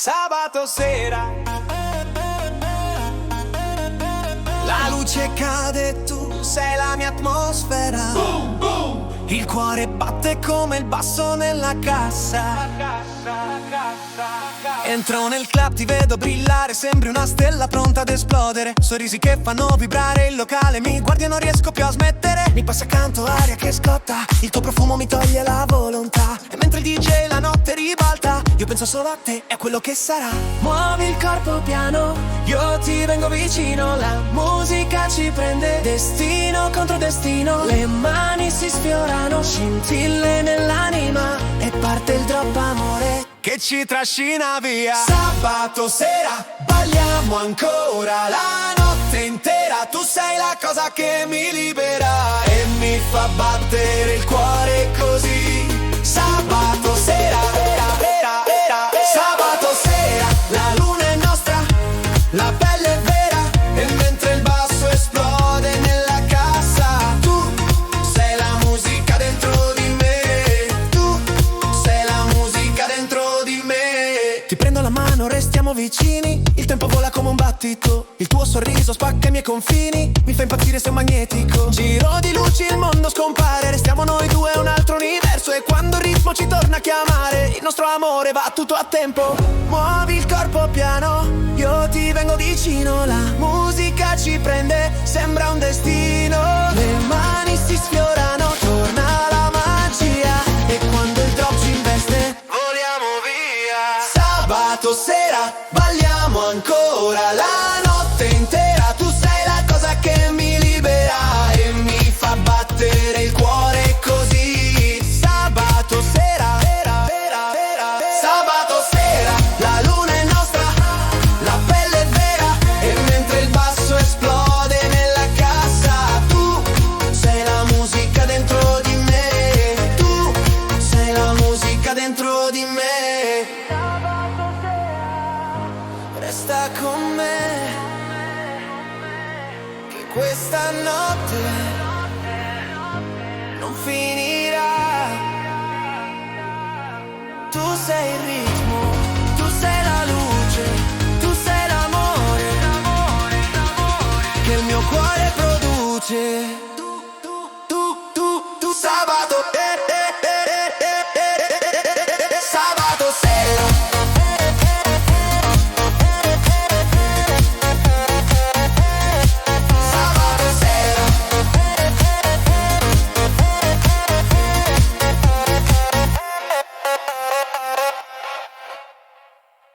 Sabato sera, la luce cade, tu sei la mia atmosfera. Boom, boom. Il cuore batte come il basso nella cassa. Entro nel club, ti vedo brillare, sembri una stella pronta ad esplodere. Sorrisi che fanno vibrare il locale, mi guardi e non riesco più a smettere. Mi passa accanto aria che scotta, il tuo profumo mi toglie la volontà. E mentre il DJ la notte ribalta, io penso solo a te e a quello che sarà. Muovi il corpo piano, io ti vengo vicino. La musica ci prende, destino contro destino. Le mani si sfiorano, scintille nell'anima, e parte il drop amore che ci trascina via. Sabato sera, balliamo ancora la notte intera. Tu sei la cosa che mi libera e mi fa battere il cuore così. Sabato sera, sabato sera, la luna è nostra, la pelle è vera, e mentre il basso esplode nella cassa, tu sei la musica dentro di me. Tu sei la musica dentro di me. Ti prendo la mano, restiamo vicini, il tempo vola come un battito. Il tuo sorriso spacca i miei confini, mi fa impazzire, sei un magnetico. Giro di luci, il mondo scompare, restiamo noi due, un altro universo. E quando il ritmo ci torna a chiamare, il nostro amore va tutto a tempo. Muovi il corpo piano, io ti vengo vicino. La musica ci prende, sembra un destino. Le mani si sfiorano, torna la magia, e quando il drop ci investe, voliamo via. Sabato sera, balliamo ancora la notte intera. Tu sei la cosa che mi libera e mi fa battere il cuore così. Sabato sera, sabato sera, la luna è nostra, la pelle è vera, e mentre il basso esplode nella cassa, tu sei la musica dentro di me. Tu sei la musica dentro di me. Resta con me, che questa notte non finirà. Tu sei il